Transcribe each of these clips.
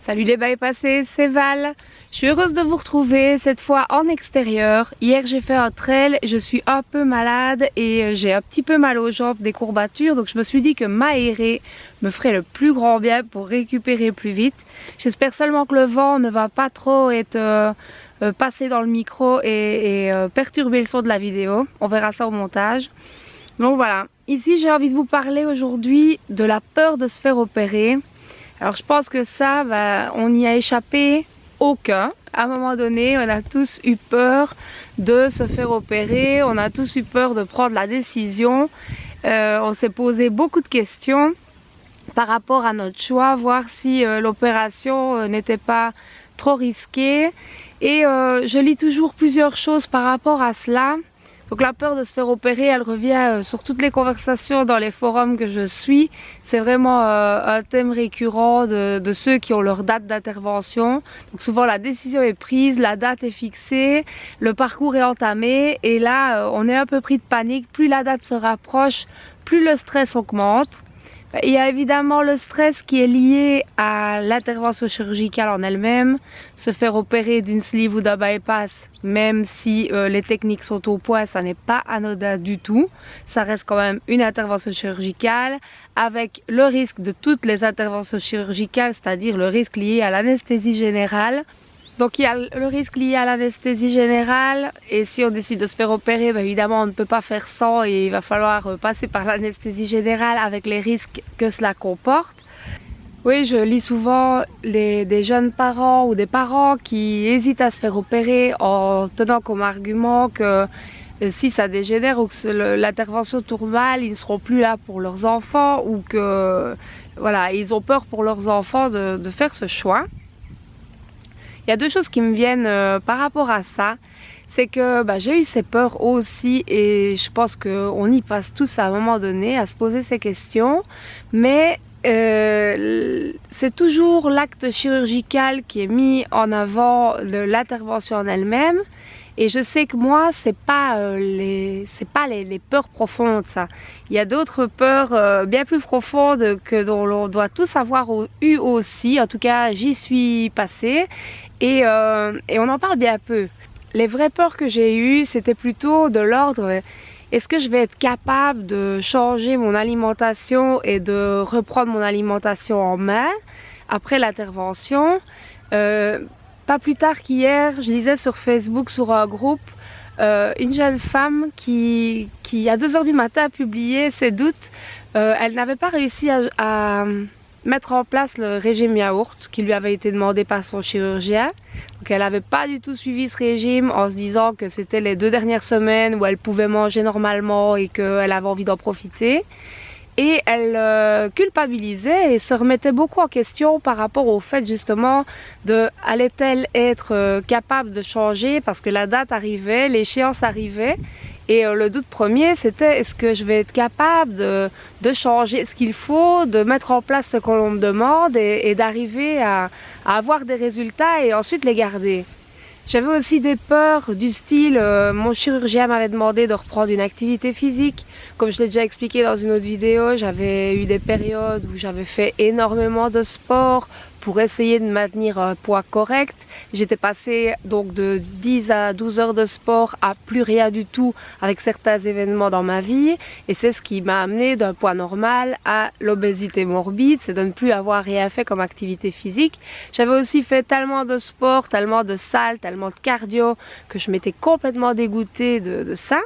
Salut les bypassés, c'est Val. Je suis heureuse de vous retrouver, cette fois en extérieur. Hier j'ai fait un trail, je suis un peu malade et j'ai un petit peu mal aux jambes, des courbatures. Donc je me suis dit que m'aérer me ferait le plus grand bien pour récupérer plus vite. J'espère seulement que le vent ne va pas trop être passé dans le micro et perturber le son de la vidéo. On verra ça au montage. Donc voilà, ici j'ai envie de vous parler aujourd'hui de la peur de se faire opérer. Alors je pense que ça, on n'y a échappé aucun. À un moment donné, on a tous eu peur de se faire opérer, on a tous eu peur de prendre la décision. On s'est posé beaucoup de questions par rapport à notre choix, voir si l'opération n'était pas trop risquée. Et je lis toujours plusieurs choses par rapport à cela. Donc la peur de se faire opérer, elle revient sur toutes les conversations dans les forums que je suis. C'est vraiment un thème récurrent de ceux qui ont leur date d'intervention. Donc souvent la décision est prise, la date est fixée, le parcours est entamé et là on est un peu pris de panique. Plus la date se rapproche, plus le stress augmente. Il y a évidemment le stress qui est lié à l'intervention chirurgicale en elle-même, se faire opérer d'une sleeve ou d'un bypass, même si les techniques sont au point, ça n'est pas anodin du tout. Ça reste quand même une intervention chirurgicale avec le risque de toutes les interventions chirurgicales, c'est-à-dire le risque lié à l'anesthésie générale. Donc il y a le risque lié à l'anesthésie générale et si on décide de se faire opérer, bien évidemment on ne peut pas faire sans et il va falloir passer par l'anesthésie générale avec les risques que cela comporte. Oui, je lis souvent des jeunes parents ou des parents qui hésitent à se faire opérer en tenant comme argument que si ça dégénère ou que l'intervention tourne mal, ils ne seront plus là pour leurs enfants ou que voilà, ils ont peur pour leurs enfants de faire ce choix. Il y a deux choses qui me viennent par rapport à ça, c'est que j'ai eu ces peurs aussi et je pense qu'on y passe tous à un moment donné à se poser ces questions, mais c'est toujours l'acte chirurgical qui est mis en avant, l'intervention en elle-même. Et je sais que moi, c'est pas les peurs profondes, ça. Il y a d'autres peurs bien plus profondes dont l'on doit tous avoir eu aussi. En tout cas, j'y suis passée et on en parle bien peu. Les vraies peurs que j'ai eues, c'était plutôt de l'ordre est-ce que je vais être capable de changer mon alimentation et de reprendre mon alimentation en main après l'intervention? Pas plus tard qu'hier, je lisais sur Facebook, sur un groupe, une jeune femme qui à 2 h du matin a publié ses doutes. Elle n'avait pas réussi à mettre en place le régime yaourt qui lui avait été demandé par son chirurgien. Donc elle n'avait pas du tout suivi ce régime en se disant que c'était les 2 dernières semaines où elle pouvait manger normalement et qu'elle avait envie d'en profiter. Et elle culpabilisait et se remettait beaucoup en question par rapport au fait justement de allait-elle être capable de changer parce que la date arrivait, l'échéance arrivait et le doute premier c'était est-ce que je vais être capable de changer ce qu'il faut, de mettre en place ce qu'on me demande et d'arriver à avoir des résultats et ensuite les garder. J'avais aussi des peurs du style, mon chirurgien m'avait demandé de reprendre une activité physique. Comme je l'ai déjà expliqué dans une autre vidéo, j'avais eu des périodes où j'avais fait énormément de sport pour essayer de maintenir un poids correct. J'étais passée donc de 10 à 12 heures de sport à plus rien du tout avec certains événements dans ma vie. Et c'est ce qui m'a amené d'un poids normal à l'obésité morbide, c'est de ne plus avoir rien fait comme activité physique. J'avais aussi fait tellement de sport, tellement de salle, tellement de cardio que je m'étais complètement dégoûtée de ça.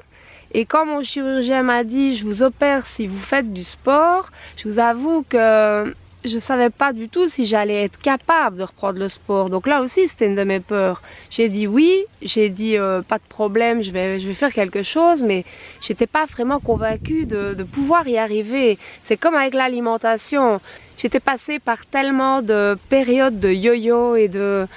Et quand mon chirurgien m'a dit je vous opère si vous faites du sport, je vous avoue que je savais pas du tout si j'allais être capable de reprendre le sport. Donc là aussi c'était une de mes peurs. J'ai dit oui, j'ai dit pas de problème, je vais faire quelque chose, mais j'étais pas vraiment convaincue de pouvoir y arriver. C'est comme avec l'alimentation. J'étais passée par tellement de périodes de yo-yo et de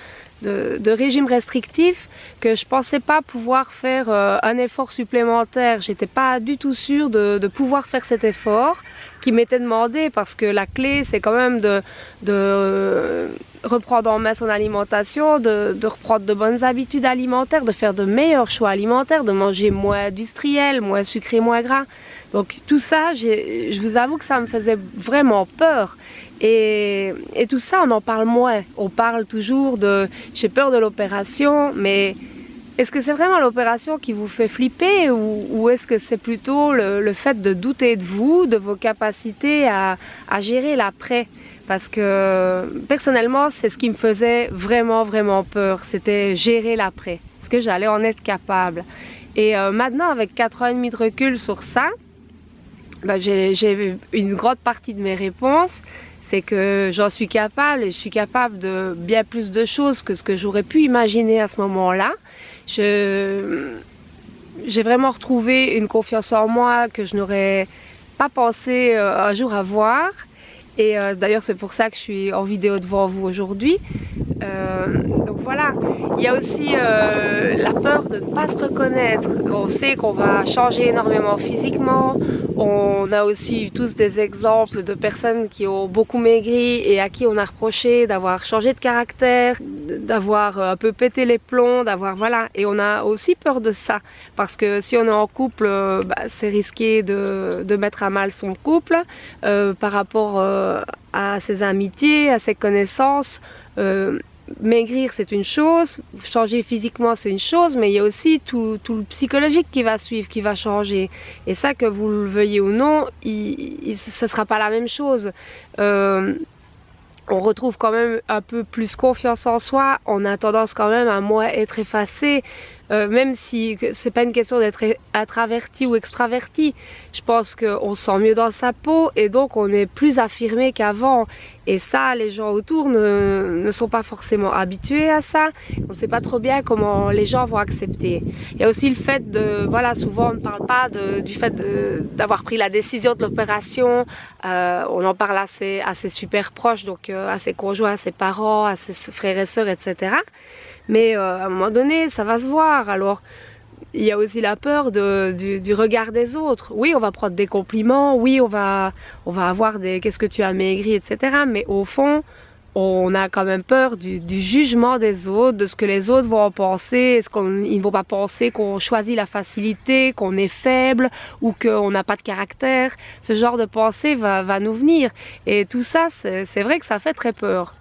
régime restrictif que je pensais pas pouvoir faire un effort supplémentaire. J'étais pas du tout sûre de pouvoir faire cet effort qui m'était demandé parce que la clé c'est quand même de reprendre en main son alimentation, de reprendre de bonnes habitudes alimentaires, de faire de meilleurs choix alimentaires, de manger moins industriel, moins sucré, moins gras. Donc tout ça, je vous avoue que ça me faisait vraiment peur. Et tout ça, on en parle moins. On parle toujours de j'ai peur de l'opération, mais est-ce que c'est vraiment l'opération qui vous fait flipper ou est-ce que c'est plutôt le fait de douter de vous, de vos capacités à gérer l'après? Parce que personnellement, c'est ce qui me faisait vraiment peur, c'était gérer l'après. Est-ce que j'allais en être capable? Et maintenant, avec 4 ans et demi de recul sur ça, ben, j'ai une grande partie de mes réponses. C'est que j'en suis capable et je suis capable de bien plus de choses que ce que j'aurais pu imaginer à ce moment-là. J'ai vraiment retrouvé une confiance en moi que je n'aurais pas pensé un jour avoir. Et d'ailleurs c'est pour ça que je suis en vidéo devant vous aujourd'hui. Donc voilà, il y a aussi la peur de ne pas se reconnaître. On sait qu'on va changer énormément physiquement. On a aussi eu tous des exemples de personnes qui ont beaucoup maigri et à qui on a reproché d'avoir changé de caractère, d'avoir un peu pété les plombs, d'avoir voilà. Et on a aussi peur de ça parce que si on est en couple, c'est risqué de mettre à mal son couple par rapport à ses amitiés, à ses connaissances. Maigrir c'est une chose, changer physiquement c'est une chose, mais il y a aussi tout le psychologique qui va suivre, qui va changer. Et ça, que vous le veuillez ou non, ce sera pas la même chose. On retrouve quand même un peu plus confiance en soi, on a tendance quand même à moins être effacé. Même si c'est pas une question d'être introverti ou extraverti, je pense qu'on se sent mieux dans sa peau et donc on est plus affirmé qu'avant. Et ça, les gens autour ne sont pas forcément habitués à ça. On ne sait pas trop bien comment les gens vont accepter. Il y a aussi le fait de, voilà, souvent on ne parle pas du fait d'avoir pris la décision de l'opération. On en parle à ses super proches, donc à ses conjoints, à ses parents, à ses frères et sœurs, etc. Mais à un moment donné, ça va se voir. Alors, il y a aussi la peur du regard des autres. Oui, on va prendre des compliments. Oui, on va avoir des qu'est-ce que tu as maigri, etc. Mais au fond, on a quand même peur du jugement des autres, de ce que les autres vont en penser. Est-ce qu'ils ne vont pas penser qu'on choisit la facilité, qu'on est faible ou qu'on n'a pas de caractère? Ce genre de pensée va nous venir. Et tout ça, c'est vrai que ça fait très peur.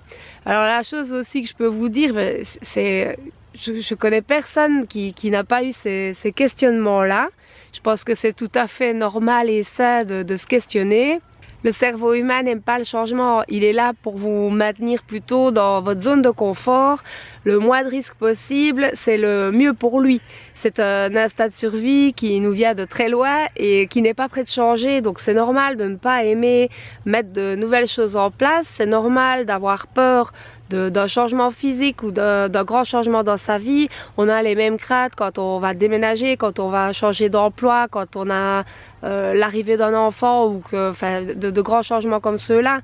Alors la chose aussi que je peux vous dire, c'est je connais personne qui n'a pas eu ces questionnements-là. Je pense que c'est tout à fait normal et sain de se questionner. Le cerveau humain n'aime pas le changement, il est là pour vous maintenir plutôt dans votre zone de confort. Le moins de risques possible, c'est le mieux pour lui. C'est un instinct de survie qui nous vient de très loin et qui n'est pas prêt de changer. Donc c'est normal de ne pas aimer mettre de nouvelles choses en place. C'est normal d'avoir peur d'un changement physique ou d'un grand changement dans sa vie. On a les mêmes craintes quand on va déménager, quand on va changer d'emploi, quand on a l'arrivée d'un enfant ou de grands changements comme ceux-là.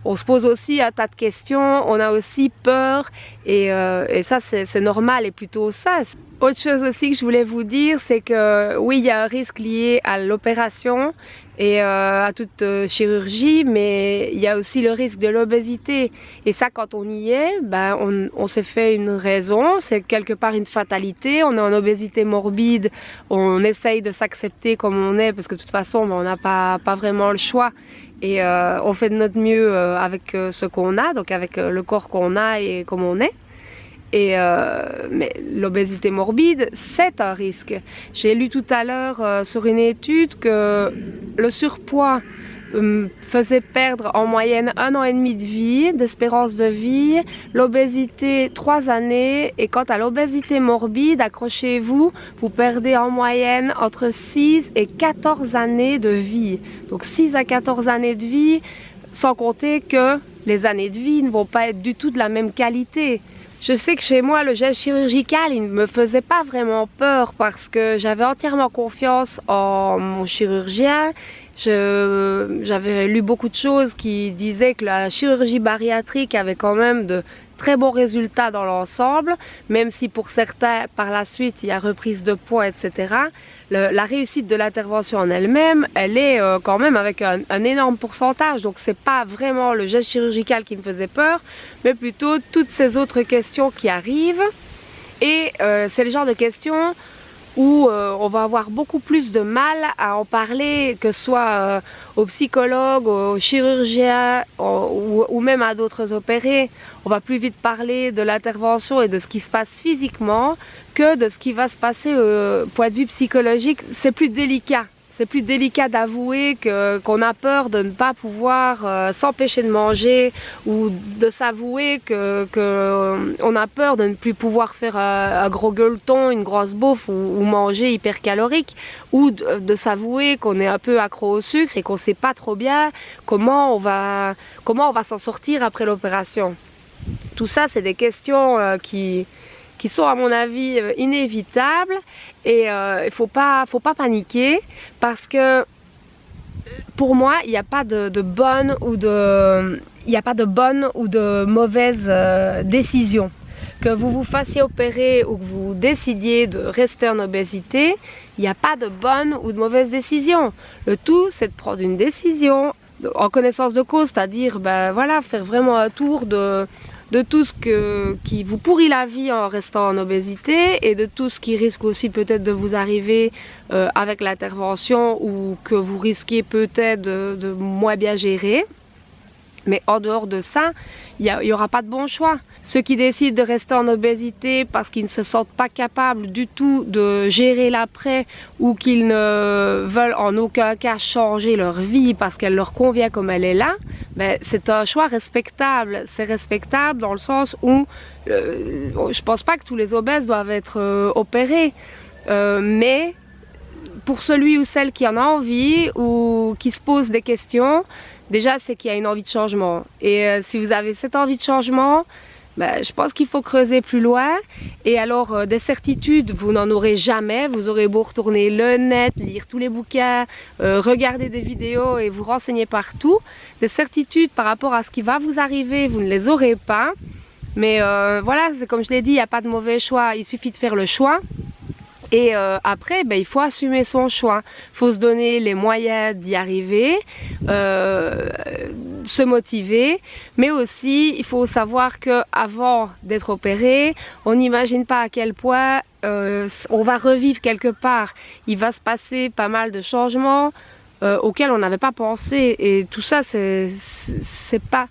On se pose aussi un tas de questions, on a aussi peur et ça c'est normal et plutôt ça. Autre chose aussi que je voulais vous dire, c'est que oui, il y a un risque lié à l'opération et à toute chirurgie, mais il y a aussi le risque de l'obésité. Et ça, quand on y est, ben, on s'est fait une raison, c'est quelque part une fatalité. On est en obésité morbide, on essaye de s'accepter comme on est, parce que de toute façon, ben, on n'a pas vraiment le choix. Et on fait de notre mieux avec ce qu'on a, donc avec le corps qu'on a et comme on est. Mais l'obésité morbide, c'est un risque. J'ai lu tout à l'heure sur une étude que le surpoids faisait perdre en moyenne 1 an et demi de vie, d'espérance de vie, l'obésité 3 années, et quant à l'obésité morbide, accrochez-vous, vous perdez en moyenne entre 6 et 14 années de vie. Donc 6 à 14 années de vie, sans compter que les années de vie ne vont pas être du tout de la même qualité. Je sais que chez moi, le geste chirurgical, il ne me faisait pas vraiment peur parce que j'avais entièrement confiance en mon chirurgien. J'avais lu beaucoup de choses qui disaient que la chirurgie bariatrique avait quand même de très bons résultats dans l'ensemble, même si pour certains, par la suite, il y a reprise de poids, etc. La réussite de l'intervention en elle-même, elle est quand même avec un énorme pourcentage. Donc c'est pas vraiment le geste chirurgical qui me faisait peur, mais plutôt toutes ces autres questions qui arrivent. Et c'est le genre de questions où on va avoir beaucoup plus de mal à en parler, que ce soit aux psychologues, aux chirurgiens ou même à d'autres opérés. On va plus vite parler de l'intervention et de ce qui se passe physiquement que de ce qui va se passer point de vue psychologique. C'est plus délicat. C'est plus délicat d'avouer qu'on a peur de ne pas pouvoir s'empêcher de manger, ou de s'avouer qu'on a peur de ne plus pouvoir faire un gros gueuleton, une grosse bouffe ou manger hyper calorique, ou de s'avouer qu'on est un peu accro au sucre et qu'on sait pas trop bien comment on va s'en sortir après l'opération. Tout ça, c'est des questions qui sont à mon avis inévitables, et il faut pas paniquer, parce que pour moi il n'y a pas de bonne ou de mauvaise décision. Que vous vous fassiez opérer ou que vous décidiez de rester en obésité, il n'y a pas de bonne ou de mauvaise décision. Le tout, c'est de prendre une décision en connaissance de cause, c'est-à-dire voilà, faire vraiment un tour de tout ce qui vous pourrit la vie en restant en obésité, et de tout ce qui risque aussi peut-être de vous arriver avec l'intervention, ou que vous risquez peut-être de moins bien gérer. Mais en dehors de ça, il n'y aura pas de bon choix. Ceux qui décident de rester en obésité parce qu'ils ne se sentent pas capables du tout de gérer l'après, ou qu'ils ne veulent en aucun cas changer leur vie parce qu'elle leur convient comme elle est là, c'est un choix respectable. C'est respectable dans le sens où je pense pas que tous les obèses doivent être opérés, mais pour celui ou celle qui en a envie ou qui se pose des questions, déjà c'est qu'il y a une envie de changement. Et si vous avez cette envie de changement, je pense qu'il faut creuser plus loin. Et alors des certitudes, vous n'en aurez jamais. Vous aurez beau retourner le net, lire tous les bouquins, regarder des vidéos et vous renseigner partout. Des certitudes par rapport à ce qui va vous arriver, vous ne les aurez pas. Mais voilà, c'est comme je l'ai dit, il n'y a pas de mauvais choix, il suffit de faire le choix. Et après, il faut assumer son choix. Il faut se donner les moyens d'y arriver, se motiver. Mais aussi, il faut savoir qu'avant d'être opéré, on n'imagine pas à quel point on va revivre quelque part. Il va se passer pas mal de changements auxquels on n'avait pas pensé. Et tout ça, c'est pas...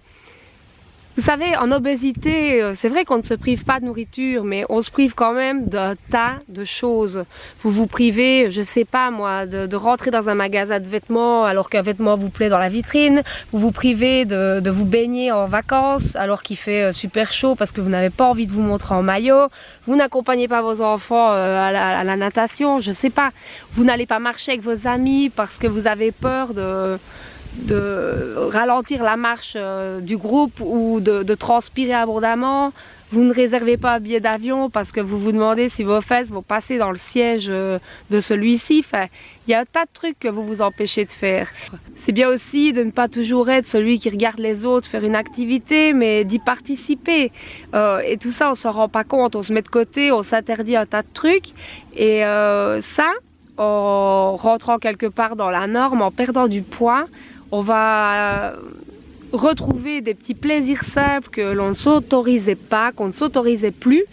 Vous savez, en obésité, c'est vrai qu'on ne se prive pas de nourriture, mais on se prive quand même d'un tas de choses. Vous vous privez, je sais pas moi, de rentrer dans un magasin de vêtements alors qu'un vêtement vous plaît dans la vitrine. Vous vous privez de vous baigner en vacances alors qu'il fait super chaud parce que vous n'avez pas envie de vous montrer en maillot. Vous n'accompagnez pas vos enfants à la natation, je sais pas. Vous n'allez pas marcher avec vos amis parce que vous avez peur de ralentir la marche du groupe, ou de transpirer abondamment. Vous ne réservez pas un billet d'avion parce que vous vous demandez si vos fesses vont passer dans le siège de celui-ci. Enfin, il y a un tas de trucs que vous vous empêchez de faire. C'est bien aussi de ne pas toujours être celui qui regarde les autres faire une activité, mais d'y participer. Et tout ça, on s'en rend pas compte. On se met de côté, on s'interdit un tas de trucs. Et ça, en rentrant quelque part dans la norme, en perdant du poids, on va retrouver des petits plaisirs simples que l'on ne s'autorisait pas, qu'on ne s'autorisait plus,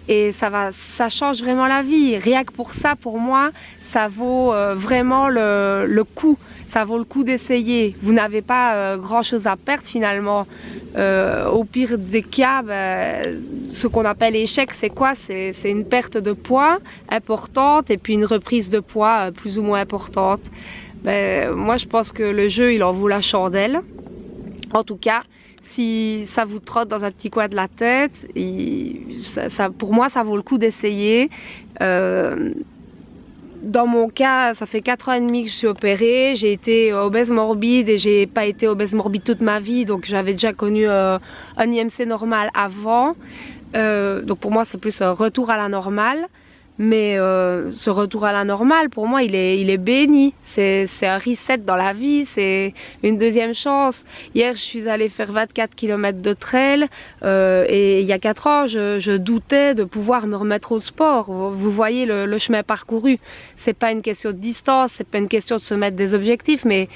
et ça change vraiment la vie. Rien que pour ça, pour moi, ça vaut vraiment le coup. Ça vaut le coup d'essayer. Vous n'avez pas grand chose à perdre finalement. Au pire des cas, ce qu'on appelle échec, c'est quoi? C'est une perte de poids importante et puis une reprise de poids plus ou moins importante. Moi je pense que le jeu il en vaut la chandelle. En tout cas, si ça vous trotte dans un petit coin de la tête, pour moi ça vaut le coup d'essayer. Dans mon cas, ça fait 4 ans et demi que je suis opérée. J'ai été obèse morbide et j'ai pas été obèse morbide toute ma vie, donc j'avais déjà connu un IMC normal avant. Donc pour moi c'est plus un retour à la normale. Mais ce retour à la normale, pour moi, il est béni. C'est un reset dans la vie, c'est une deuxième chance. Hier, je suis allée faire 24 km de trail et il y a 4 ans, je doutais de pouvoir me remettre au sport. Vous voyez le chemin parcouru. C'est pas une question de distance, c'est pas une question de se mettre des objectifs, mais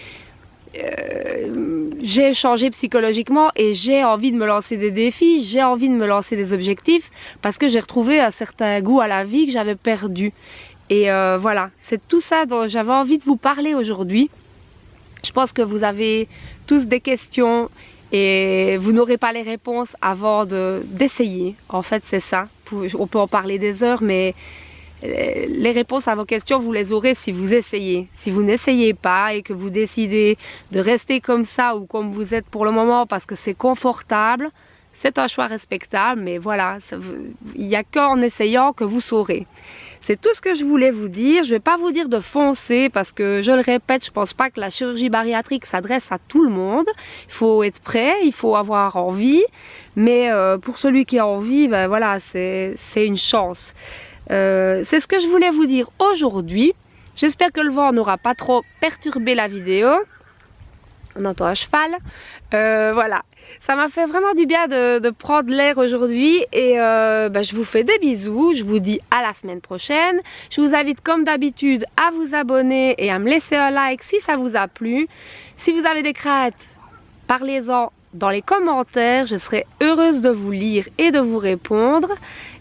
j'ai changé psychologiquement et j'ai envie de me lancer des défis, j'ai envie de me lancer des objectifs parce que j'ai retrouvé un certain goût à la vie que j'avais perdu. Et voilà, c'est tout ça dont j'avais envie de vous parler aujourd'hui. Je pense que vous avez tous des questions et vous n'aurez pas les réponses avant d'essayer. En fait, c'est ça. On peut en parler des heures, mais les réponses à vos questions, vous les aurez si vous essayez. Si vous n'essayez pas et que vous décidez de rester comme ça ou comme vous êtes pour le moment parce que c'est confortable, c'est un choix respectable, mais voilà, il n'y a qu'en essayant que vous saurez. C'est tout ce que je voulais vous dire. Je ne vais pas vous dire de foncer parce que, je le répète, je ne pense pas que la chirurgie bariatrique s'adresse à tout le monde. Il faut être prêt, il faut avoir envie. Mais pour celui qui a envie, ben voilà, c'est une chance. C'est ce que je voulais vous dire aujourd'hui. J'espère que le vent n'aura pas trop perturbé la vidéo. On entend un cheval. Voilà. Ça m'a fait vraiment du bien de prendre l'air aujourd'hui et je vous fais des bisous, je vous dis à la semaine prochaine. Je vous invite comme d'habitude à vous abonner et à me laisser un like si ça vous a plu. Si vous avez des craintes, parlez-en dans les commentaires, je serai heureuse de vous lire et de vous répondre.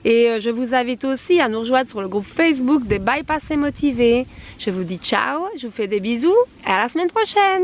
Et je vous invite aussi à nous rejoindre sur le groupe Facebook des Bypassés Motivés. Je vous dis ciao, je vous fais des bisous et à la semaine prochaine.